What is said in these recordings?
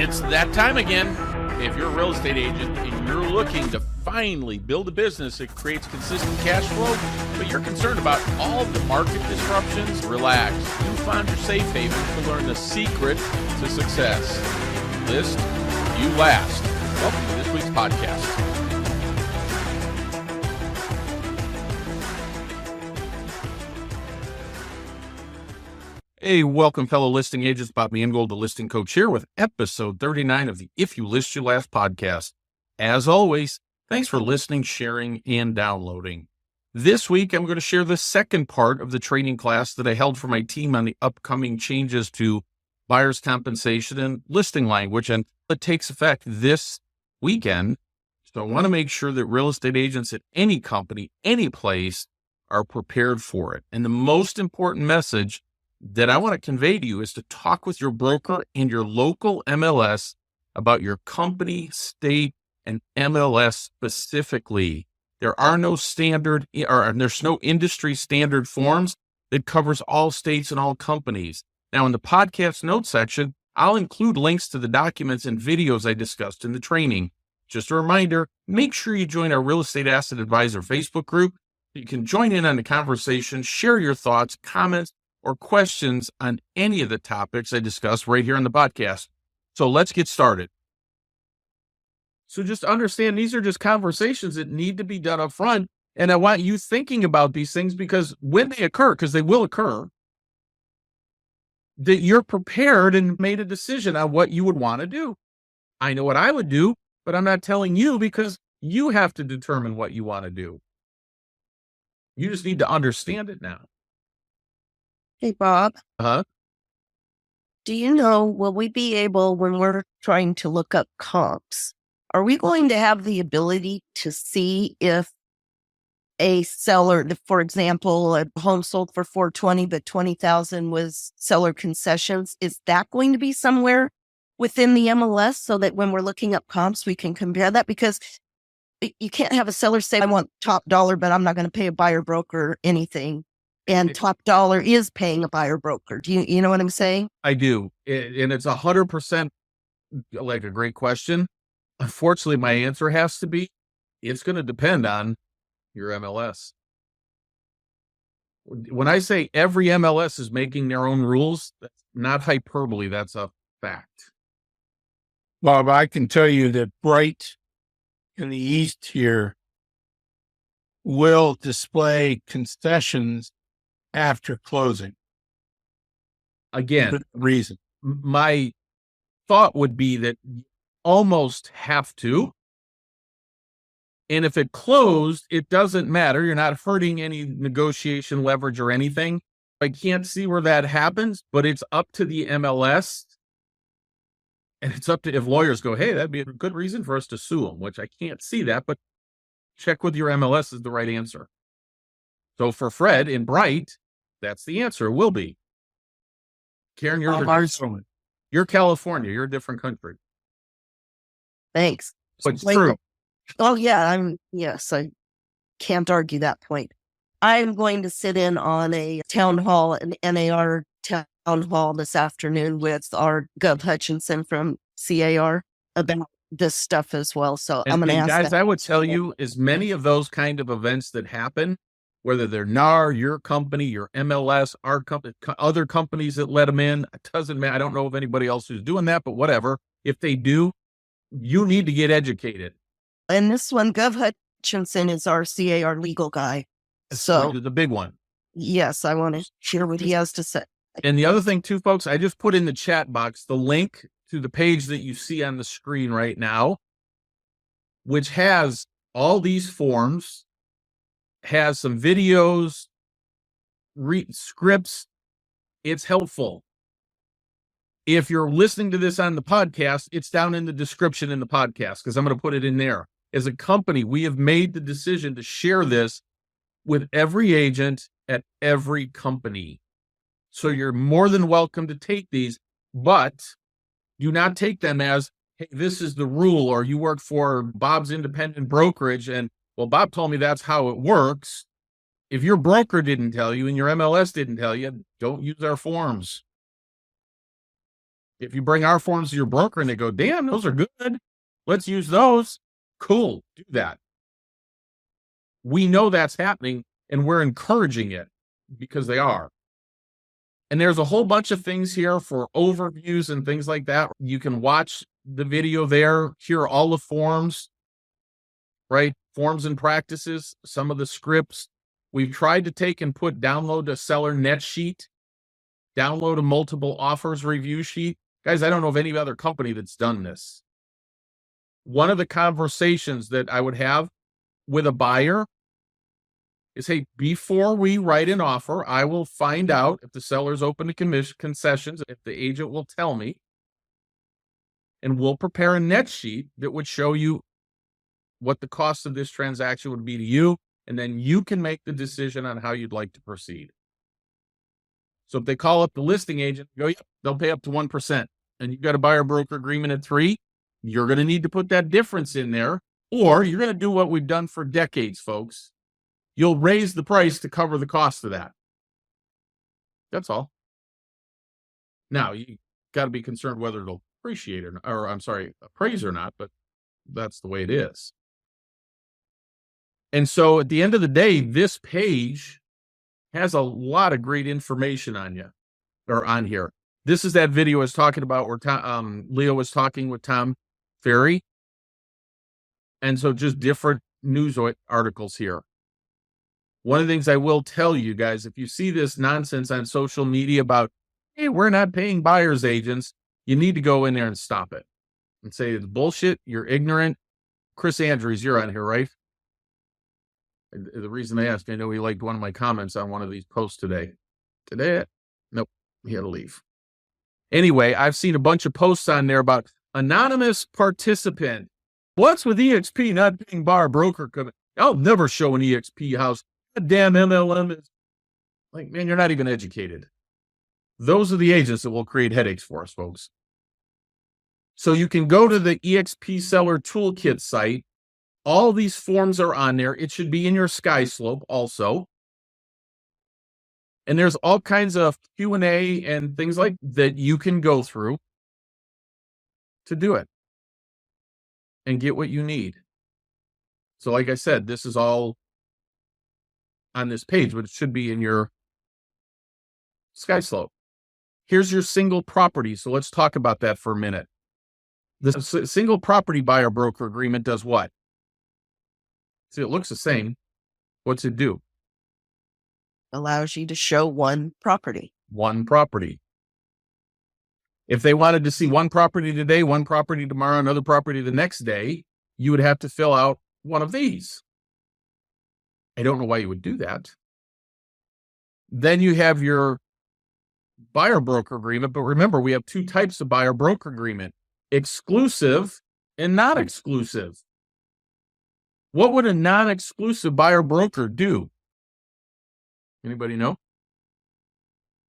It's that time again. If you're a real estate agent and you're looking to finally build a business that creates consistent cash flow, but you're concerned about all the market disruptions, relax. You found your safe haven to learn the secret to success. List you last. Welcome to this week's podcast. Hey, welcome, fellow listing agents. Bob Mangold, the listing coach, here with episode 39 of the If You List You Last podcast. As always, thanks for listening, sharing, and downloading. This week, I'm going to share the second part of the training class that I held for my team on the upcoming changes to buyer's compensation and listing language, and it takes effect this weekend. So I want to make sure that real estate agents at any company, any place, are prepared for it. And the most important message that I want to convey to you is to talk with your broker and your local MLS about your company, state, and MLS specifically. There are no standard, or there's no industry standard forms that covers all states and all companies. Now, in the podcast notes section, I'll include links to the documents and videos I discussed in the training. Just a reminder, make sure you join our Real Estate Asset Advisor Facebook group. You can join in on the conversation, share your thoughts, comments, or questions on any of the topics I discuss right here on the podcast. So let's get started. So just understand these are just conversations that need to be done up front. And I want you thinking about these things because when they occur, because they will occur, that you're prepared and made a decision on what you would want to do. I know what I would do, but I'm not telling you because you have to determine what you want to do. You just need to understand it now. Hey, Bob. Uh-huh. Do you know, will we be able, when we're trying to look up comps, are we going to have the ability to see if a seller, for example, a home sold for $420, but $20,000 was seller concessions? Is that going to be somewhere within the MLS so that when we're looking up comps, we can compare that? Because you can't have a seller say, I want top dollar, but I'm not going to pay a buyer broker anything. And top dollar is paying a buyer broker. Do you know what I'm saying? I do. And it's 100% like a great question. Unfortunately, my answer has to be, it's going to depend on your MLS. When I say every MLS is making their own rules, that's not hyperbole. That's a fact. Bob, I can tell you that Bright in the East here will display concessions after closing. Again, reason. My thought would be that you almost have to. And if it closed, it doesn't matter. You're not hurting any negotiation leverage or anything. I can't see where that happens, but it's up to the MLS. And it's up to, if lawyers go, hey, that'd be a good reason for us to sue them, which I can't see that, but check with your MLS is the right answer. So for Fred in Bright, that's the answer. It will be. Karen, you're California. You're a different country. Thanks. But it's true. Oh, yeah. I can't argue that point. I'm going to sit in on a town hall, an NAR town hall this afternoon with our Gov Hutchinson from CAR about this stuff as well. So I'm going to ask guys, I would tell you, as many of those kind of events that happen, whether they're NAR, your company, your MLS, our company, other companies that let them in, it doesn't matter. I don't know of anybody else who's doing that, but whatever. If they do, you need to get educated. And this one, Gov Hutchinson is our CAR legal guy. So the big one. Yes, I want to hear what he has to say. And the other thing too, folks, I just put in the chat box the link to the page that you see on the screen right now, which has all these forms, has some videos, scripts. It's helpful. If you're listening to this on the podcast, it's down in the description in the podcast because I'm going to put it in there. As a company, we have made the decision to share this with every agent at every company. So you're more than welcome to take these, but do not take them as, hey, this is the rule, or you work for Bob's independent brokerage and, well, Bob told me that's how it works. If your broker didn't tell you and your MLS didn't tell you, don't use our forms. If you bring our forms to your broker and they go, damn, those are good, let's use those. Cool, do that. We know that's happening and we're encouraging it because they are. And there's a whole bunch of things here for overviews and things like that. You can watch the video there, hear all the forms, right? Forms and practices, some of the scripts. We've tried to take and download a seller net sheet, download a multiple offers review sheet. Guys, I don't know of any other company that's done this. One of the conversations that I would have with a buyer is, hey, before we write an offer, I will find out if the seller's open to concessions, if the agent will tell me, and we'll prepare a net sheet that would show you what the cost of this transaction would be to you, and then you can make the decision on how you'd like to proceed. So if they call up the listing agent, go, yeah, they'll pay up to 1%, and you've got a buyer broker agreement at 3%, you're going to need to put that difference in there, or you're going to do what we've done for decades, folks. You'll raise the price to cover the cost of that. That's all. Now, you got to be concerned whether it'll appraise or not, but that's the way it is. And so at the end of the day, this page has a lot of great information on here. This is that video I was talking about where Leo was talking with Tom Ferry. And so just different news articles here. One of the things I will tell you guys, if you see this nonsense on social media about, hey, we're not paying buyer's agents, you need to go in there and stop it and say it's bullshit. You're ignorant. Chris Andrews, you're on here, right? The reason I asked, I know he liked one of my comments on one of these posts today. Nope, he had to leave. Anyway, I've seen a bunch of posts on there about anonymous participant. What's with EXP not paying buyer broker? I'll never show an EXP house. Damn MLM is like, man, you're not even educated. Those are the agents that will create headaches for us, folks. So you can go to the EXP Seller Toolkit site. All these forms are on there. It should be in your SkySlope also. And there's all kinds of Q&A and things like that you can go through to do it and get what you need. So like I said, this is all on this page, but it should be in your SkySlope. Here's your single property. So let's talk about that for a minute. The single property buyer broker agreement does what? See, it looks the same. What's it do? Allows you to show one property. One property. If they wanted to see one property today, one property tomorrow, another property the next day, you would have to fill out one of these. I don't know why you would do that. Then you have your buyer broker agreement. But remember, we have two types of buyer broker agreement, exclusive and not exclusive. What would a non-exclusive buyer broker do? Anybody know?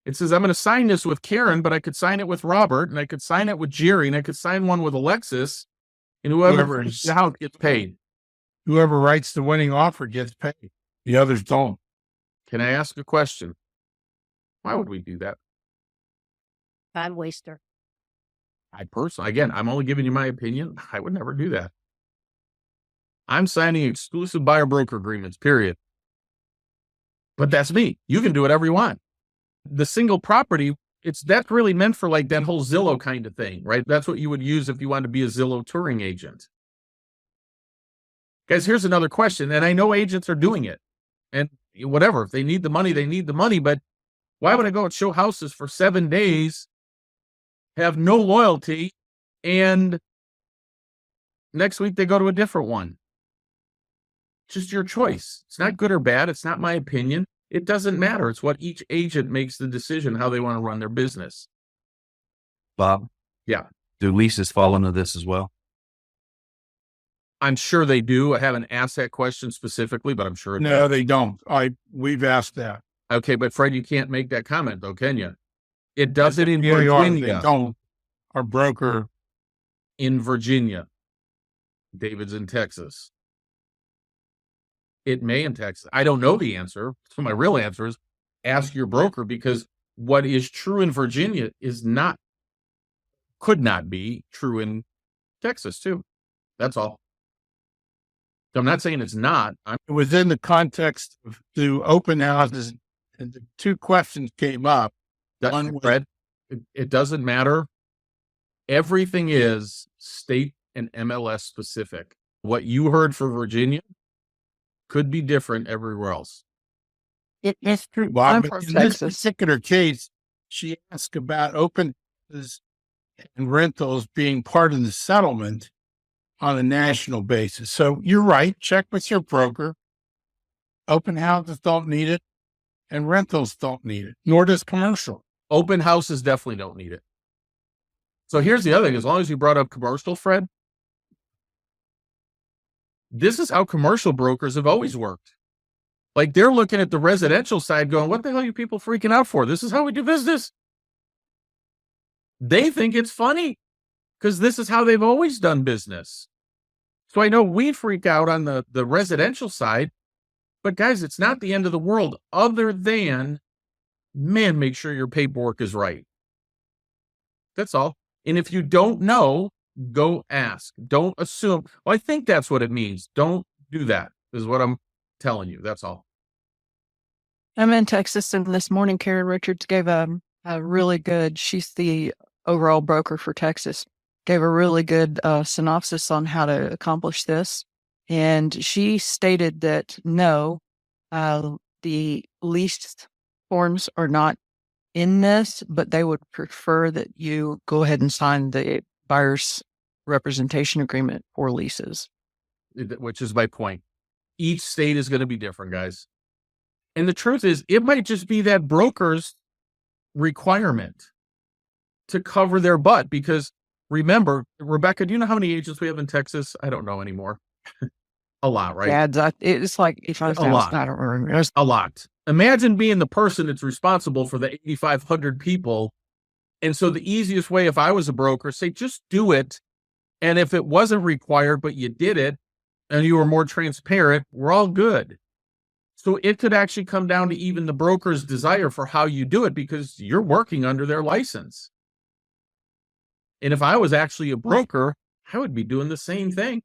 It says, I'm going to sign this with Karen, but I could sign it with Robert, and I could sign it with Jerry, and I could sign one with Alexis, and whoever gets paid. Whoever writes the winning offer gets paid. The others don't. Can I ask a question? Why would we do that? Time waster. I personally, again, I'm only giving you my opinion. I would never do that. I'm signing exclusive buyer broker agreements, period. But that's me. You can do whatever you want. The single property, that's really meant for like that whole Zillow kind of thing, right? That's what you would use if you wanted to be a Zillow touring agent. Guys, here's another question. And I know agents are doing it. And whatever, if they need the money, they need the money. But why would I go and show houses for 7 days, have no loyalty, and next week they go to a different one? Just your choice. It's not good or bad. It's not my opinion. It doesn't matter. It's what each agent makes the decision how they want to run their business. Bob? Yeah. Do leases fall into this as well? I'm sure they do. I haven't asked that question specifically, but I'm sure. No, they don't. We've asked that. Okay, but Fred, you can't make that comment though, can you? It does it in They Virginia. don't. Our broker. In Virginia. David's in Texas. It may in Texas. I don't know the answer. So my real answer is ask your broker, because what is true in Virginia is not could not be true in Texas too. That's all. So I'm not saying it's not. Within the context of do open houses, and the two questions came up. One was, Fred, it doesn't matter. Everything is state and MLS specific. What you heard for Virginia could be different everywhere else. It's true. Bob, I'm but from in this Texas. particular case, she asked about open houses and rentals being part of the settlement on a national basis. So you're right. Check with your broker. Open houses don't need it, and rentals don't need it, nor does commercial. Open houses definitely don't need it. So here's the other thing. As long as you brought up commercial, Fred, this is how commercial brokers have always worked. Like they're looking at the residential side going, what the hell are you people freaking out for? This is how we do business. They think it's funny because this is how they've always done business. So I know we freak out on the residential side, but guys, it's not the end of the world other than, man, make sure your paperwork is right. That's all. And if you don't know, go ask. Don't assume. Well, I think that's what it means. Don't do that, is what I'm telling you. That's all. I'm in Texas, and this morning Karen Richards gave a really good, she's the overall broker for Texas, gave a really good synopsis on how to accomplish this. And she stated that no, the lease forms are not in this, but they would prefer that you go ahead and sign the buyer's representation agreement for leases. Which is my point. Each state is going to be different, guys. And the truth is, it might just be that broker's requirement to cover their butt. Because remember, Rebecca, do you know how many agents we have in Texas? I don't know anymore. A lot, right? Yeah, it's like if I was A lot. I don't remember. A lot. Imagine being the person that's responsible for the 8,500 people. And so the easiest way, if I was a broker, say, just do it. And if it wasn't required, but you did it and you were more transparent, we're all good. So it could actually come down to even the broker's desire for how you do it because you're working under their license. And if I was actually a broker, I would be doing the same thing.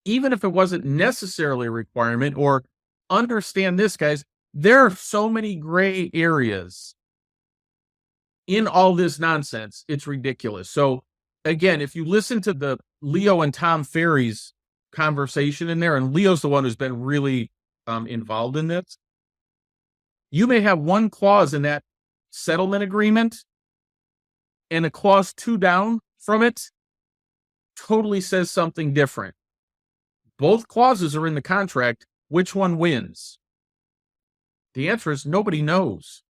Even if it wasn't necessarily a requirement, or understand this, guys, there are so many gray areas in all this nonsense. It's ridiculous. So again, if you listen to the Leo and Tom Ferry's conversation in there, and Leo's the one who's been really involved in this, you may have one clause in that settlement agreement and a clause 2 down from it totally says something different. Both clauses are in the contract. Which one wins? The answer is nobody knows.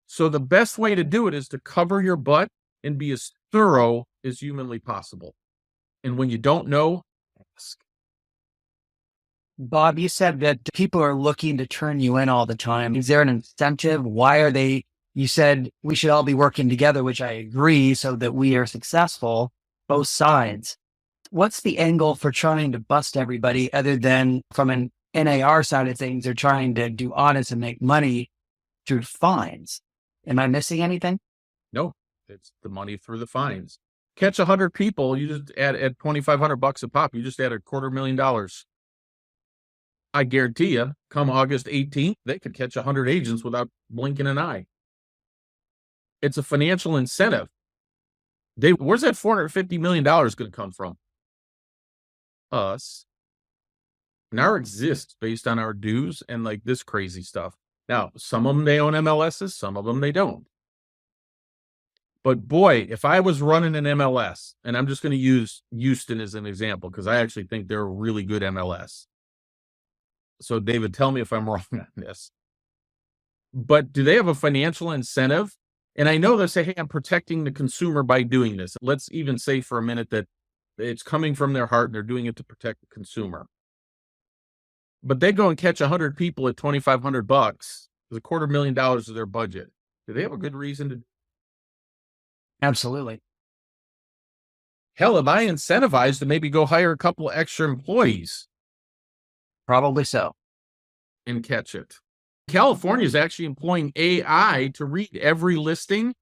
So the best way to do it is to cover your butt and be as thorough as humanly possible. And when you don't know, ask. Bob, you said that people are looking to turn you in all the time. Is there an incentive? Why are they? You said we should all be working together, which I agree, so that we are successful, both sides. What's the angle for trying to bust everybody other than from an NAR side of things? They're trying to do audits and make money through fines. Am I missing anything? No, it's the money through the fines. Catch 100 people, you just add $2,500 a pop. You just add $250,000. I guarantee you, come August 18th, they could catch 100 agents without blinking an eye. It's a financial incentive. Where's that $450 million going to come from? Us. NAR exists based on our dues and like this crazy stuff. Now, some of them, they own MLSs, some of them, they don't. But boy, if I was running an MLS, and I'm just going to use Houston as an example, because I actually think they're a really good MLS. So David, tell me if I'm wrong on this. But do they have a financial incentive? And I know they say, hey, I'm protecting the consumer by doing this. Let's even say for a minute that it's coming from their heart and they're doing it to protect the consumer. But they go and catch 100 people at $2,500. It's $250,000 of their budget. Do they have a good reason to? Absolutely. Hell, am I incentivized to maybe go hire a couple of extra employees Probably so. and catch it? California is actually employing AI to read every listing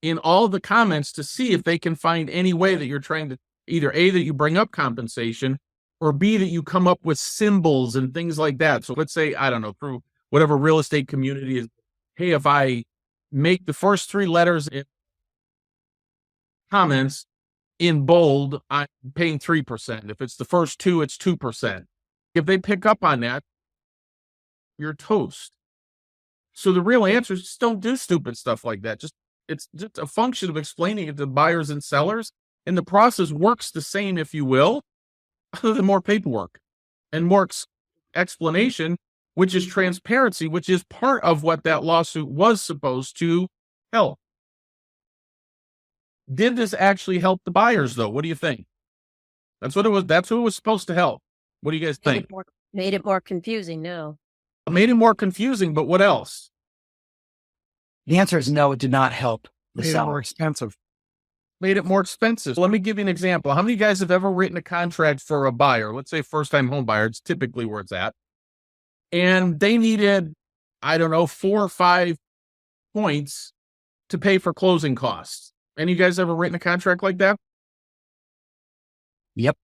in all the comments to see if they can find any way that you're trying to either A, that you bring up compensation, or B, that you come up with symbols and things like that. So let's say, I don't know, through whatever real estate community is, hey, if I make the first 3 letters in comments in bold, I'm paying 3%. If it's the first 2, it's 2%. If they pick up on that, you're toast. So the real answer is just don't do stupid stuff like that. It's just a function of explaining it to buyers and sellers. And the process works the same, if you will, other than more paperwork and more explanation, which is transparency, which is part of what that lawsuit was supposed to help. Did this actually help the buyers, though? What do you think? That's what it was. That's who it was supposed to help. What do you guys think? Made it more confusing. No. It made it more confusing, but what else? The answer is no, it did not help the Made it seller. more expensive. Made it more expensive. Let me give you an example. How many of you guys have ever written a contract for a buyer? Let's say first-time home buyer. It's typically where it's at. And they needed, I don't know, 4 or 5 points to pay for closing costs. Any of you guys ever written a contract like that? Yep.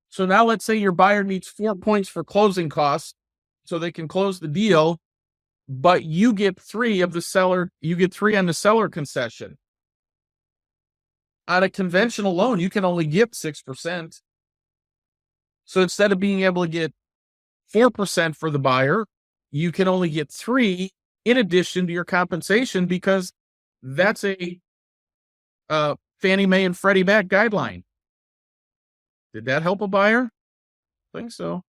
So now let's say your buyer needs 4 points for closing costs so they can close the deal, but you get 3 of the seller, you get 3 on the seller concession. On a conventional loan, you can only get 6%. So instead of being able to get 4% for the buyer, you can only get 3 in addition to your compensation because that's a Fannie Mae and Freddie Mac guideline. Did that help a buyer? I think so.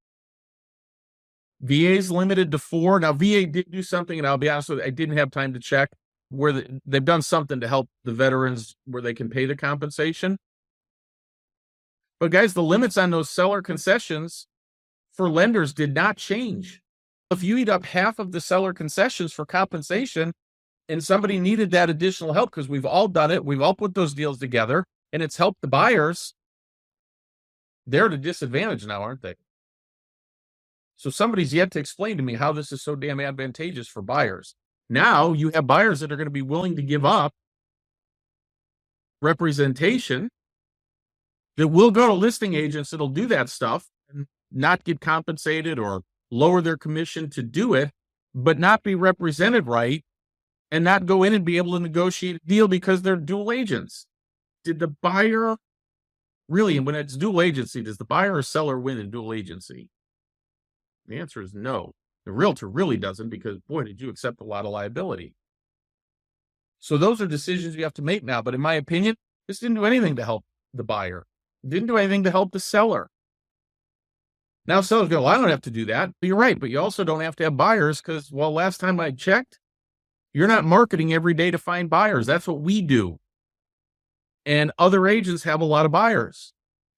VA's limited to 4. Now, VA did do something, and I'll be honest with you, I didn't have time to check, where they've done something to help the veterans where they can pay the compensation. But guys, the limits on those seller concessions for lenders did not change. If you eat up half of the seller concessions for compensation and somebody needed that additional help, because we've all done it, we've all put those deals together, and it's helped the buyers, they're at a disadvantage now, aren't they? So somebody's yet to explain to me how this is so damn advantageous for buyers. Now you have buyers that are going to be willing to give up representation that will go to listing agents that'll do that stuff and not get compensated or lower their commission to do it, but not be represented right and not go in and be able to negotiate a deal because they're dual agents. Did the buyer really, and when it's dual agency, does the buyer or seller win in dual agency? The answer is no. The realtor really doesn't because, boy, did you accept a lot of liability. So those are decisions you have to make now. But in my opinion, this didn't do anything to help the buyer. It didn't do anything to help the seller. Now sellers go, well, I don't have to do that. But you're right. But you also don't have to have buyers because, well, last time I checked, you're not marketing every day to find buyers. That's what we do. And other agents have a lot of buyers.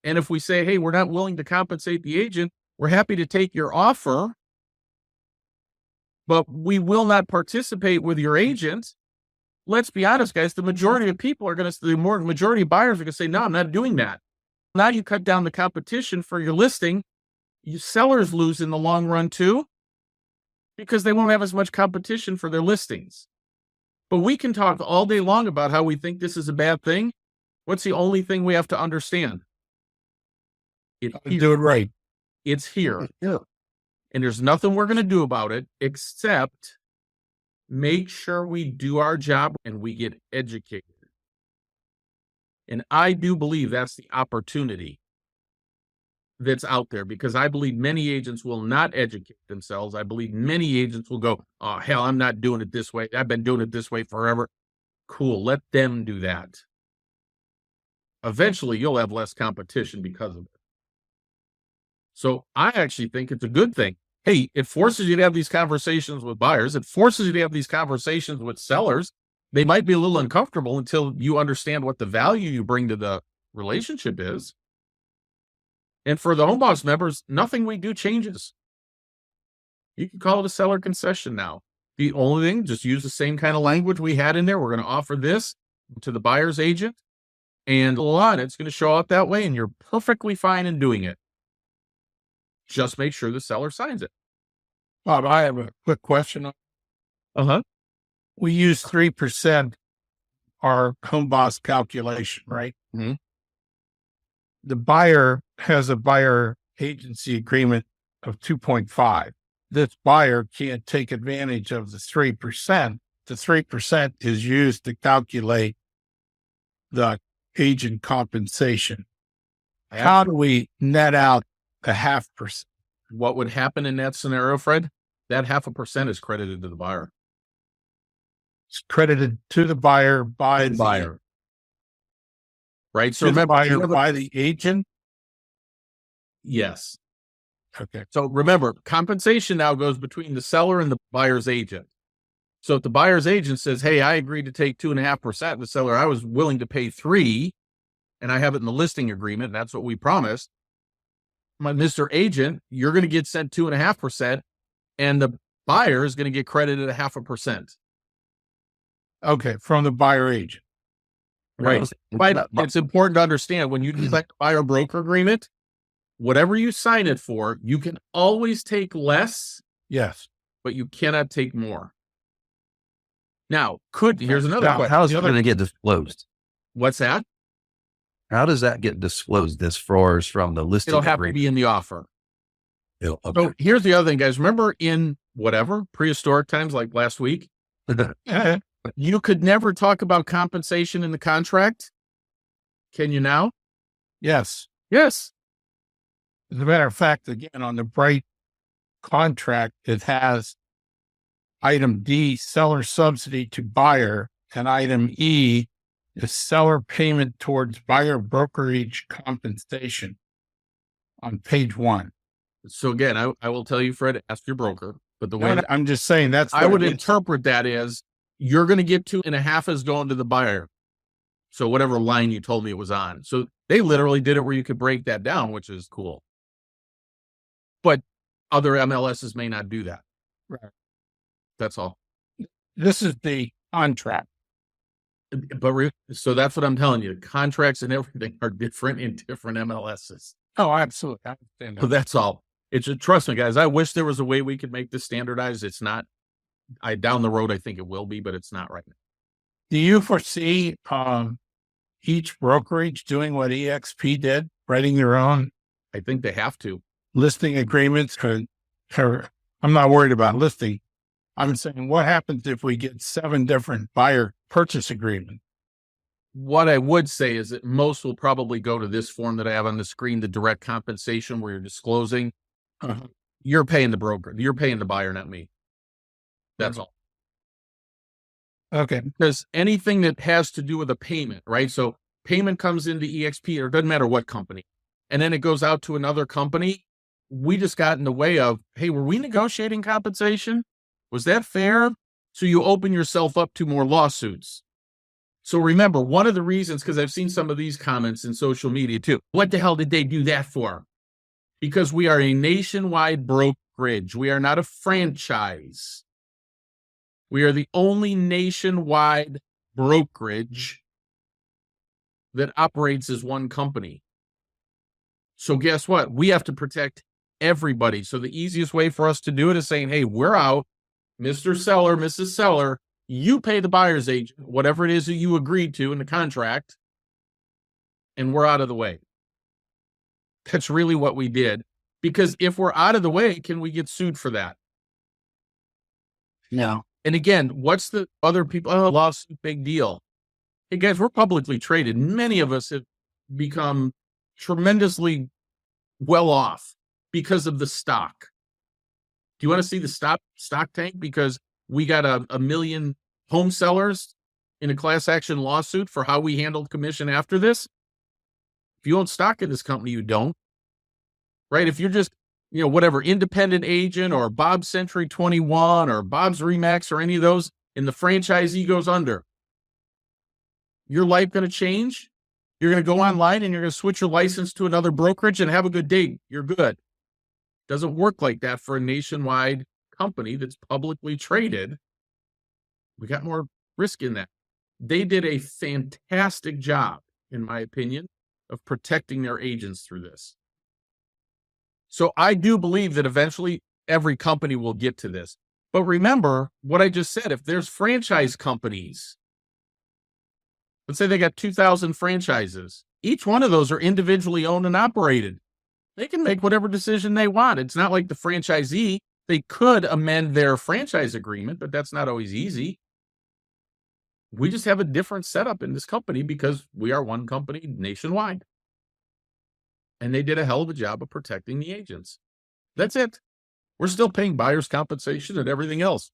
And if we say, hey, we're not willing to compensate the agent, we're happy to take your offer, but we will not participate with your agent. Let's be honest, guys, the majority of people are going to, majority of buyers are going to say, no, I'm not doing that. Now you cut down the competition for your listing. You sellers lose in the long run too, because they won't have as much competition for their listings. But we can talk all day long about how we think this is a bad thing. What's the only thing we have to understand? Do it right. It's here. And there's nothing we're going to do about it except make sure we do our job and we get educated. And I do believe that's the opportunity that's out there because I believe many agents will not educate themselves. I believe many agents will go, oh, hell, I'm not doing it this way. I've been doing it this way forever. Cool. Let them do that. Eventually, you'll have less competition because of it. So I actually think it's a good thing. Hey, it forces you to have these conversations with buyers. It forces you to have these conversations with sellers. They might be a little uncomfortable until you understand what the value you bring to the relationship is. And for the Home Boss members, nothing we do changes. You can call it a seller concession now. The only thing, just use the same kind of language we had in there. We're going to offer this to the buyer's agent and a lot. It's going to show up that way and you're perfectly fine in doing it. Just make sure the seller signs it. Bob, I have a quick question. Uh-huh. We use 3% our home boss calculation, right? Mhm. The buyer has a buyer agency agreement of 2.5. This buyer can't take advantage of the 3%. The 3% is used to calculate the agent compensation. How do we net out the 0.5%? What would happen in that scenario, Fred? That 0.5% is credited to the buyer. It's credited to the buyer by The buyer. Right? So To the remember, buyer by the agent. yes. Okay. So remember, compensation now goes between the seller and the buyer's agent. So if the buyer's agent says, hey, I agreed to take 2.5%, the seller, I was willing to pay 3%, and I have it in the listing agreement, and that's what we promised. My Mr. Agent, you're going to get sent 2.5%, and the buyer is going to get credited 0.5%. Okay. From the buyer agent. Right. But it's important to understand when you select a buyer broker agreement, whatever you sign it for, you can always take less, Yes. but you cannot take more. Now, here's another Now, question. How's it going to get disclosed? What's that? How does that get disclosed as far as from the listing It'll have to agreement? be in the offer. Okay. So here's the other thing, guys. Remember in prehistoric times like last week, you could never talk about compensation in the contract. Can you now? Yes. Yes. As a matter of fact, again, on the Bright contract, it has item D, seller subsidy to buyer, and item E is seller payment towards buyer brokerage compensation on page 1. So again, I will tell you, Fred, ask your broker. But the way that I'm just saying that's I would what it is. interpret that as you're going to get 2.5 is going to the buyer. So whatever line you told me it was on. So they literally did it where you could break that down, which is cool. But other MLSs may not do that. Right. That's all. This is the contract. But so that's what I'm telling you. Contracts and everything are different in different MLSs. Oh, absolutely. I understand that. So that's all. Trust me, guys. I wish there was a way we could make this standardized. It's not. Down the road, I think it will be, but it's not right now. Do you foresee each brokerage doing what EXP did, writing their own I think they have to. listing agreements? I'm not worried about listing. I'm saying, what happens if we get 7 different buyer purchase agreements? What I would say is that most will probably go to this form that I have on the screen, the direct compensation, where you're disclosing. You're paying the broker. You're paying the buyer, not me. That's all. Okay. Because anything that has to do with a payment, right? So payment comes into EXP, or it doesn't matter what company, and then it goes out to another company. We just got in the way of, hey, were we negotiating compensation? Was that fair? So you open yourself up to more lawsuits. So remember, one of the reasons, because I've seen some of these comments in social media too. What the hell did they do that for? Because we are a nationwide brokerage. We are not a franchise. We are the only nationwide brokerage that operates as one company. So guess what? We have to protect everybody. So the easiest way for us to do it is saying, hey, we're out. Mr. Seller, Mrs. Seller, you pay the buyer's agent, whatever it is that you agreed to in the contract, and we're out of the way. That's really what we did. Because if we're out of the way, can we get sued for that? No. And again, what's the other people? Oh, lawsuit, big deal. Hey guys, we're publicly traded. Many of us have become tremendously well off because of the stock. Do you want to see the stock tank? Because we got a million home sellers in a class action lawsuit for how we handled commission after this. If you own stock in this company, you don't. Right? If you're just, whatever, independent agent or Bob's Century 21 or Bob's Remax or any of those, and the franchisee goes under, your life going to change? You're going to go online and you're going to switch your license to another brokerage and have a good day. You're good. Doesn't work like that for a nationwide company that's publicly traded. We got more risk in that. They did a fantastic job, in my opinion, of protecting their agents through this. So I do believe that eventually every company will get to this. But remember what I just said, if there's franchise companies Let's say they got 2,000 franchises. Each one of those are individually owned and operated. They can make whatever decision they want. It's not like the franchisee. They could amend their franchise agreement, but that's not always easy. We just have a different setup in this company because we are one company nationwide. And they did a hell of a job of protecting the agents. That's it. We're still paying buyer's compensation and everything else.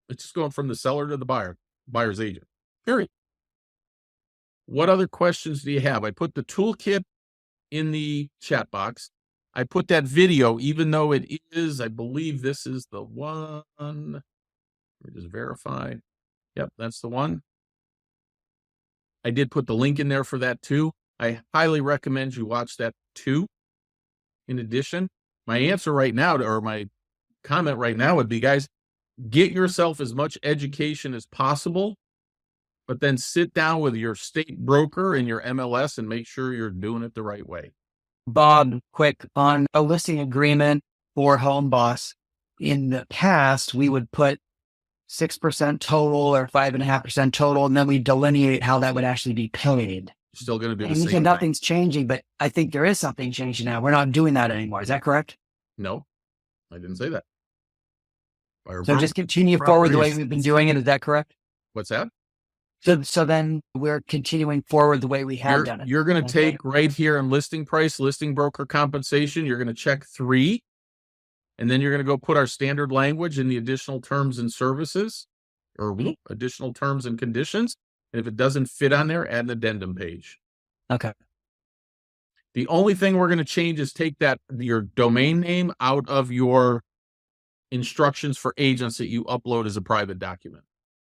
It's just going from the seller to the buyer's agent. Period. What other questions do you have? I put the toolkit in the chat box. I put that video, even though it is, I believe this is the one. Let me just verify. Yep, that's the one. I did put the link in there for that too. I highly recommend you watch that too. In addition, my answer right now, or my comment right now would be, guys, get yourself as much education as possible, but then sit down with your state broker and your MLS and make sure you're doing it the right way. Bob, quick, on a listing agreement for Home Boss, in the past, we would put 6% total or 5.5% total, and then we delineate how that would actually be paid. You're still going to do the And same you said thing. nothing's changing, but I think there is something changing now. We're not doing that anymore. Is that correct? No, I didn't say that. So just continue forward the way we've been doing it. Is that correct? What's that? So then we're continuing forward the way we have done it. You're going to Okay. take right here in listing price, listing broker compensation. You're going to check 3, and then you're going to go put our standard language in the additional terms and services, or additional terms and conditions. And if it doesn't fit on there, add an addendum page. Okay. The only thing we're going to change is take your domain name out of your instructions for agents that you upload as a private document.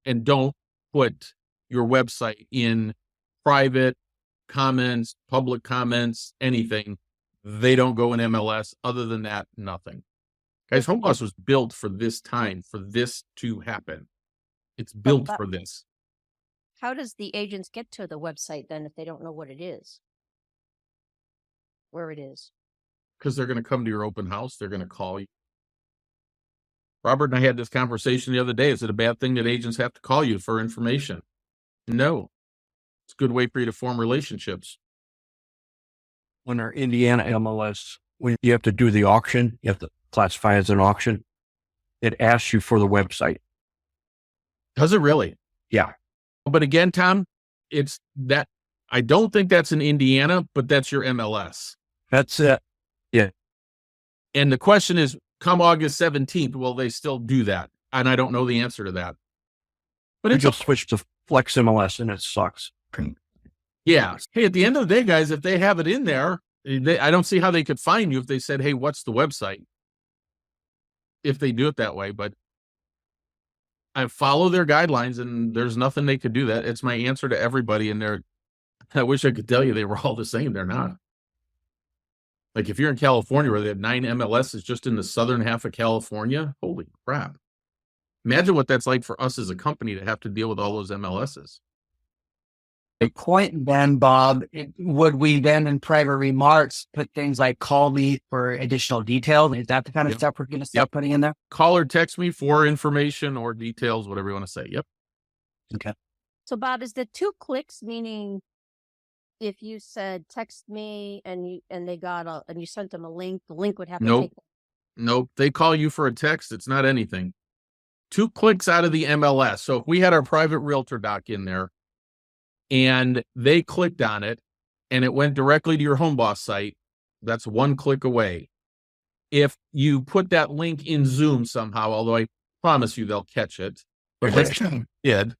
And don't put your website in private comments, public comments, anything. They don't go in MLS. Other than that, nothing. Guys, Home Boss was built for this time, for this to happen. It's built for this. How does the agents get to the website then if they don't know what it is? Where it is? Because they're going to come to your open house. They're going to call you. Robert and I had this conversation the other day. Is it a bad thing that agents have to call you for information? No. It's a good way for you to form relationships. When our Indiana MLS, when you have to do the auction, you have to classify as an auction. It asks you for the website. Does it really? Yeah. But again, Tom, it's that I don't think that's in Indiana, but that's your MLS. That's it. Yeah. And the question is, come August 17th, will they still do that? And I don't know the answer to that. But We it's just switched to Flex MLS and it sucks. yeah. Hey, at the end of the day, guys, if they have it in there, I don't see how they could find you if they said, hey, what's the website? If they do it that way, but I follow their guidelines and there's nothing they could do that. It's my answer to everybody in there. I wish I could tell you they were all the same. They're not. Like if you're in California where they have 9 MLSs just in the southern half of California, holy crap. Imagine what that's like for us as a company to have to deal with all those MLSs. The point then, Bob, would we then in private remarks put things like call me for additional details? Is that the kind of Yep. stuff we're going to start putting in there? Call or text me for information or details, whatever you want to say. Yep. Okay. So Bob, is the 2 clicks meaning if you said text me and you sent them a link, the link would have to Nope. take Nope. They call you for a text. It's not anything. 2 clicks out of the MLS. So if we had our private realtor doc in there and they clicked on it and it went directly to your Home Boss site, that's 1 click away. If you put that link in Zoom somehow, although I promise you they'll catch it, but let's did,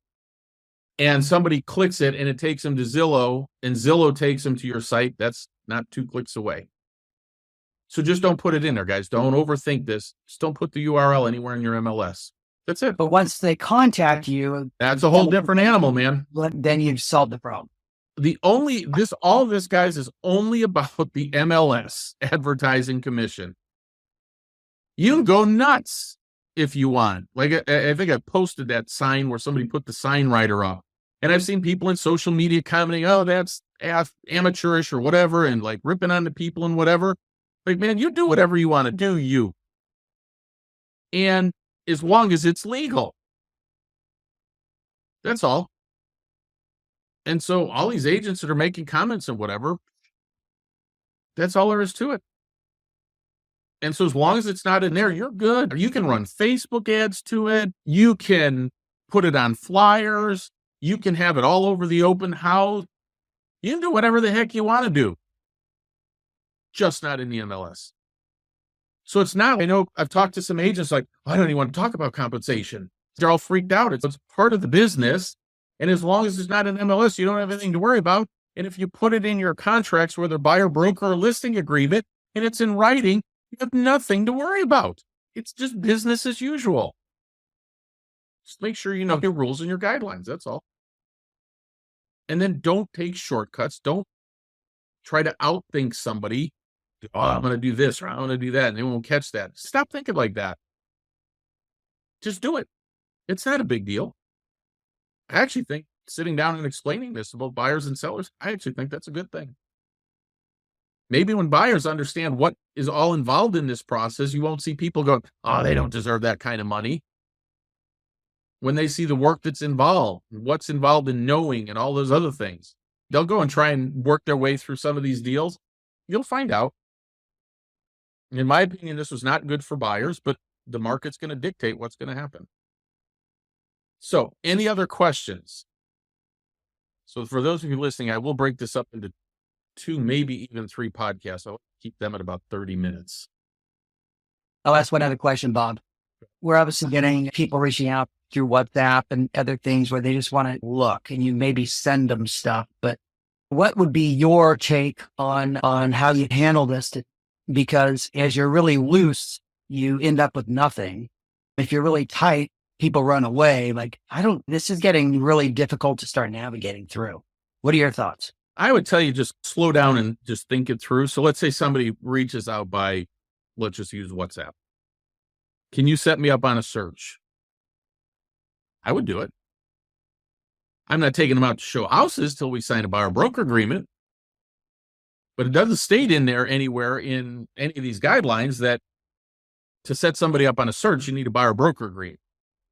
and somebody clicks it and it takes them to Zillow and Zillow takes them to your site, that's not 2 clicks away. So just don't put it in there, guys. Don't overthink this. Just don't put the URL anywhere in your MLS. That's it. But once they contact you, That's a whole different animal, man. then you've solved the problem. All this, guys, is only about the MLS advertising commission. You can go nuts if you want. Like I think I posted that sign where somebody put the sign writer up. And I've seen people in social media commenting, oh, that's amateurish or whatever, and like ripping on the people and whatever. Like, man, you do whatever you want to do, you. And as long as it's legal. That's all. And so all these agents that are making comments and whatever, that's all there is to it. And so as long as it's not in there, you're good. You can run Facebook ads to it. You can put it on flyers. You can have it all over the open house. You can do whatever the heck you want to do. Just not in the MLS. So it's not, I know I've talked to some agents like, I don't even want to talk about compensation. They're all freaked out. It's part of the business. And as long as it's not in MLS, you don't have anything to worry about. And if you put it in your contracts, whether buyer, broker, or listing agreement, and it's in writing, you have nothing to worry about. It's just business as usual. Just make sure you know your rules and your guidelines. That's all. And then don't take shortcuts. Don't try to outthink somebody. Oh, I'm going to do this or I'm going to do that, and they won't catch that. Stop thinking like that. Just do it. It's not a big deal. I actually think sitting down and explaining this to both buyers and sellers, I actually think that's a good thing. Maybe when buyers understand what is all involved in this process, you won't see people go, oh, they don't deserve that kind of money. When they see the work that's involved, what's involved in knowing and all those other things, they'll go and try and work their way through some of these deals. You'll find out. In my opinion, this was not good for buyers, but the market's going to dictate what's going to happen. So, any other questions? So, for those of you listening, I will break this up into 2, maybe even 3 podcasts. I'll keep them at about 30 minutes. I'll ask one other question, Bob. We're obviously getting people reaching out through WhatsApp and other things where they just want to look, and you maybe send them stuff. But what would be your take on how you handle this? Because as you're really loose, you end up with nothing. If you're really tight, people run away. This is getting really difficult to start navigating through. What are your thoughts? I would tell you just slow down and just think it through. So let's say somebody reaches out by, let's just use WhatsApp. Can you set me up on a search? I would do it. I'm not taking them out to show houses till we sign a buyer broker agreement. But it doesn't state in there anywhere in any of these guidelines that to set somebody up on a search, you need a buyer broker agreement.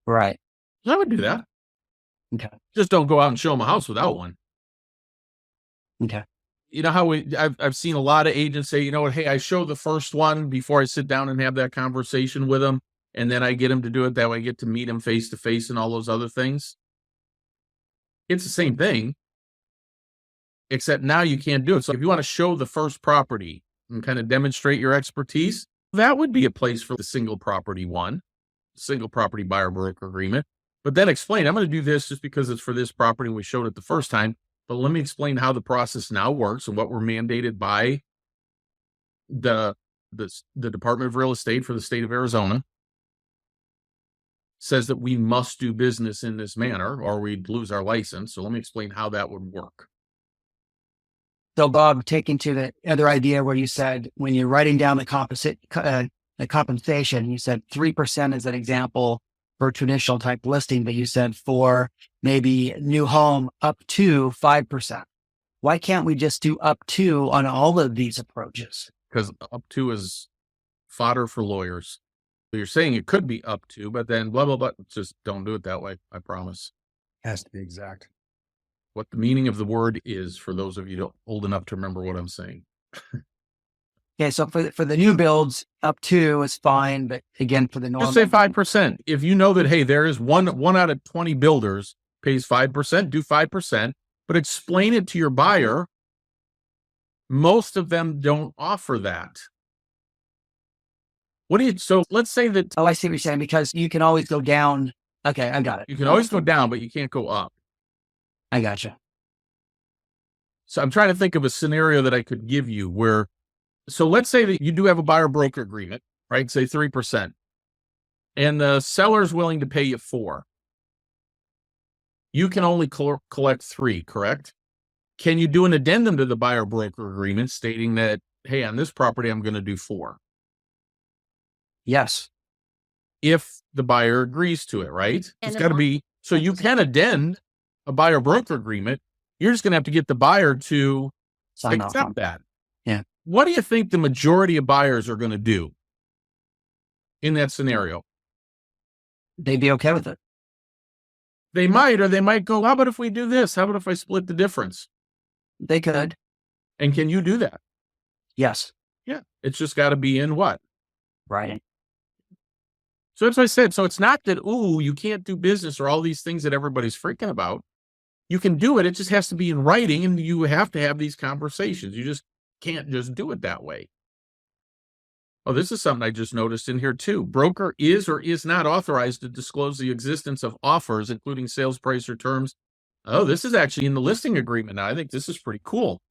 Right. I would do that. Okay. Just don't go out and show them a house without one. Okay. You know how I've seen a lot of agents say, you know what, hey, I show the first one before I sit down and have that conversation with them, and then I get them to do it. That way I get to meet them face to face and all those other things. It's the same thing, except now you can't do it. So if you want to show the first property and kind of demonstrate your expertise, that would be a place for the single property buyer broker agreement. But then explain, I'm going to do this just because it's for this property and we showed it the first time. But let me explain how the process now works and what we're mandated by the Department of Real Estate for the state of Arizona. Says that we must do business in this manner or we'd lose our license. So let me explain how that would work. So Bob, taking to the other idea where you said, when you're writing down the compensation, you said 3% is an example for traditional type listing, but you said for maybe new home up to 5%. Why can't we just do up to on all of these approaches? Because up to is fodder for lawyers. So you're saying it could be up to, but then blah, blah, blah. Just don't do it that way. I promise. Has to be exact. What the meaning of the word is for those of you old enough to remember what I'm saying. Okay, so for the new builds, up to is fine, but again, for the normal, just say 5%. If you know that, hey, there is one out of 20 builders pays 5%, do 5%, but explain it to your buyer. Most of them don't offer that. So let's say that. Oh, I see what you're saying, because you can always go down. Okay, I got it. You can always go down, but you can't go up. I gotcha. So I'm trying to think of a scenario that I could give you where, so let's say that you do have a buyer broker agreement, right? Say 3%, and the seller's willing to pay you 4%. You can only collect 3%, correct? Can you do an addendum to the buyer broker agreement stating that, hey, on this property, I'm going to do 4%? Yes. If the buyer agrees to it, right? And It's got to be, so you can addend a buyer broker agreement. You're just going to have to get the buyer to Sign off on accept that. Yeah. What do you think the majority of buyers are going to do in that scenario? They'd be okay with it. They might, or they might go, how about if we do this? How about if I split the difference? They could. And can you do that? Yes. Yeah. It's just got to be in what? Right. So that's what I said. So it's not that, ooh, you can't do business or all these things that everybody's freaking about. You can do it. It just has to be in writing, and you have to have these conversations. You just can't just do it that way. Oh, this is something I just noticed in here too. Broker is or is not authorized to disclose the existence of offers, including sales price or terms. Oh, this is actually in the listing agreement now. I think this is pretty cool.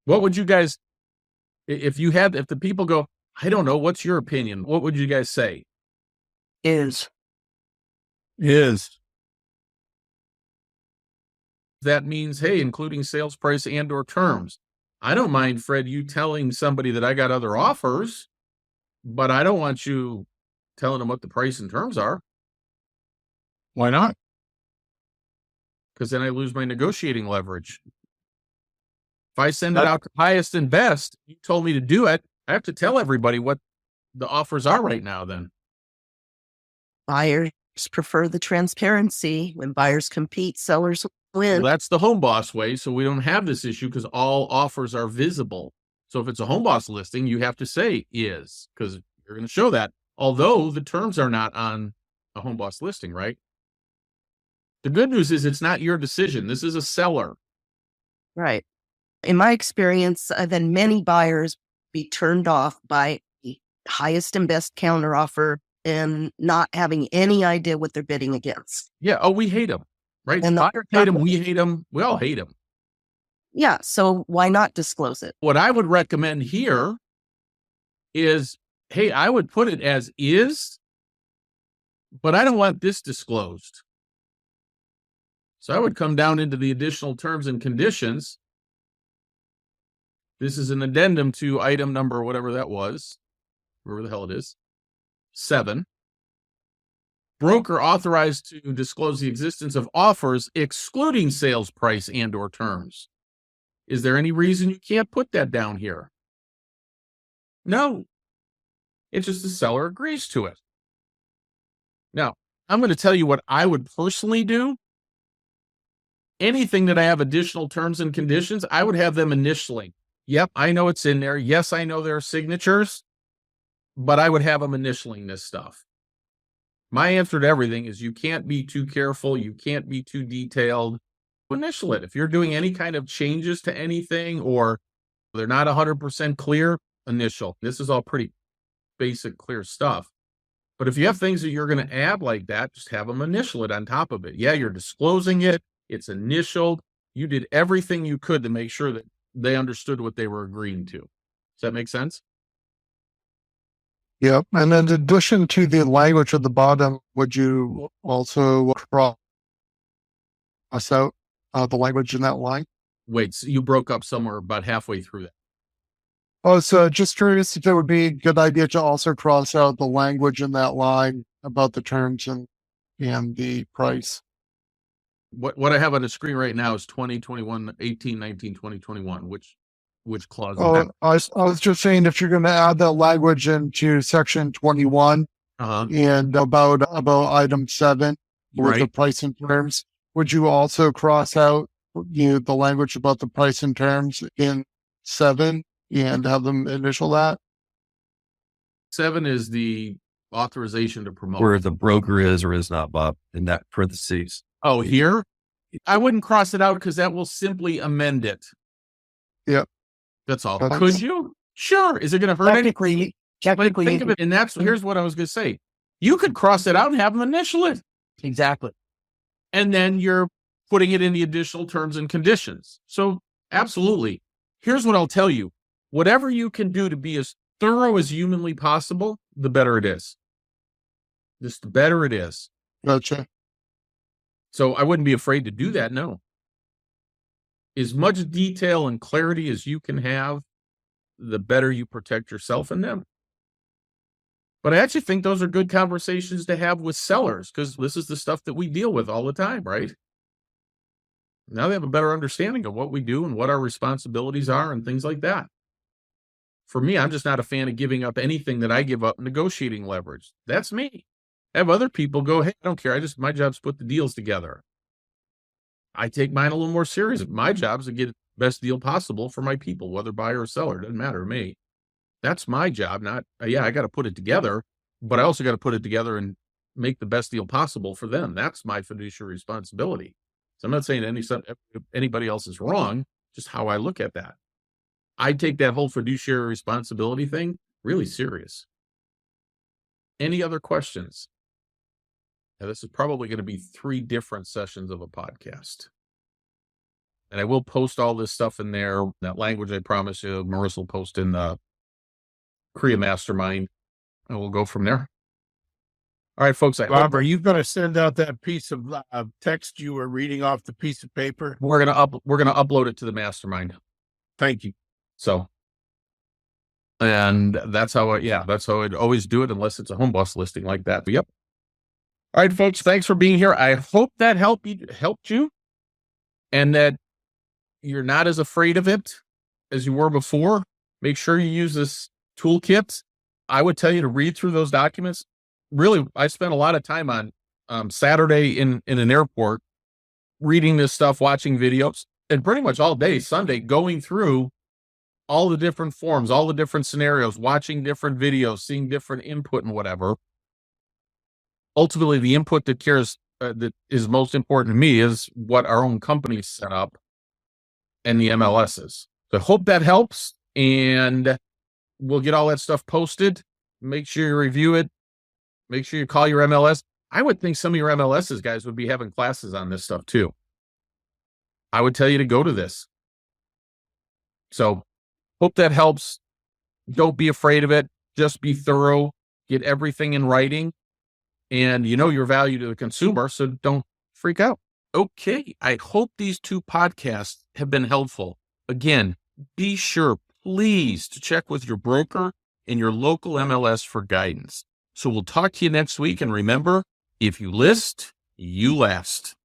What would you guys, if the people go, I don't know, what's your opinion? What would you guys say? Is. That means, hey, including sales price and or terms. I don't mind, Fred, you telling somebody that I got other offers, but I don't want you telling them what the price and terms are. Why not? Because then I lose my negotiating leverage. If I send it out to highest and best, you told me to do it, I have to tell everybody what the offers are right now then. Buyers prefer the transparency. When buyers compete, sellers win. Well, that's the home boss way, so we don't have this issue because all offers are visible. So if it's a home boss listing, you have to say is, because you're going to show that, although the terms are not on a home boss listing, right? The good news is it's not your decision. This is a seller. Right. In my experience, then many buyers be turned off by the highest and best counteroffer and not having any idea what they're bidding against. Yeah. Oh, we hate them, right? And Buyers hate them. We hate them. We all hate them. Yeah. So why not disclose it? What I would recommend here is, hey, I would put it as is, but I don't want this disclosed. So I would come down into the additional terms and conditions. This is an addendum to item number, whatever that was, wherever the hell it is, 7. Broker authorized to disclose the existence of offers excluding sales price and or terms. Is there any reason you can't put that down here? No. It's just the seller agrees to it. Now, I'm going to tell you what I would personally do. Anything that I have additional terms and conditions, I would have them initially. Yep, I know it's in there. Yes, I know there are signatures, but I would have them initialing this stuff. My answer to everything is you can't be too careful. You can't be too detailed. Initial it. If you're doing any kind of changes to anything or they're not 100% clear, initial. This is all pretty basic, clear stuff. But if you have things that you're going to add like that, just have them initial it on top of it. Yeah, you're disclosing it. It's initialed. You did everything you could to make sure that they understood what they were agreeing to. Does that make sense? Yep. And in addition to the language at the bottom, would you also cross out the language in that line? Wait, so you broke up somewhere about halfway through that. Oh, so just curious if it would be a good idea to also cross out the language in that line about the terms and the price. What I have on the screen right now is 20, 21, 18, 19, 20, 21. Which clause? Oh, I was just saying if you're going to add that language into section 21 and about item 7 with the price and terms, would you also cross out the language about the price and terms in 7 and have them initial that? 7 is the authorization to promote. Where the broker is or is not, Bob, in that parentheses. Oh, here? I wouldn't cross it out because that will simply amend it. Yep. That's all. Could you? Sure. Is it going to hurt anything? Technically, think of it. And here's what I was going to say. You could cross it out and have them initial it. Exactly. And then you're putting it in the additional terms and conditions. So absolutely. Here's what I'll tell you. Whatever you can do to be as thorough as humanly possible, the better it is. Just the better it is. Gotcha. So I wouldn't be afraid to do that. No. As much detail and clarity as you can have, the better you protect yourself and them. But I actually think those are good conversations to have with sellers because this is the stuff that we deal with all the time, right? Now they have a better understanding of what we do and what our responsibilities are and things like that. For me, I'm just not a fan of giving up anything that I give up negotiating leverage. That's me. Have other people go, hey, I don't care. My job's to put the deals together. I take mine a little more serious. My job is to get the best deal possible for my people, whether buyer or seller. It doesn't matter to me. That's my job. Not, I got to put it together, but I also got to put it together and make the best deal possible for them. That's my fiduciary responsibility. So I'm not saying anybody else is wrong, just how I look at that. I take that whole fiduciary responsibility thing really serious. Any other questions? Now, this is probably going to be 3 different sessions of a podcast. And I will post all this stuff in there. That language I promise you, Marissa will post in the Korea Mastermind, and we'll go from there. All right, folks. Bob, are you going to send out that piece of text you were reading off the piece of paper? We're gonna upload it to the Mastermind. Thank you. So, and that's how I'd always do it, unless it's a home bus listing like that. But yep. All right, folks. Thanks for being here. I hope that helped you, and that you're not as afraid of it as you were before. Make sure you use this toolkit. I would tell you to read through those documents. Really, I spent a lot of time on Saturday in an airport reading this stuff, watching videos, and pretty much all day Sunday going through all the different forms, all the different scenarios, watching different videos, seeing different input and whatever. Ultimately, the input that is most important to me is what our own company set up and the MLSs. So I hope that helps, and we'll get all that stuff posted. Make sure you review it. Make sure you call your MLS. I would think some of your MLSs guys would be having classes on this stuff too. I would tell you to go to this. So hope that helps. Don't be afraid of it. Just be thorough. Get everything in writing. And you know your value to the consumer, so don't freak out. Okay, I hope these 2 podcasts have been helpful. Again, be sure, please, to check with your broker and your local MLS for guidance. So we'll talk to you next week. And remember, if you list, you last.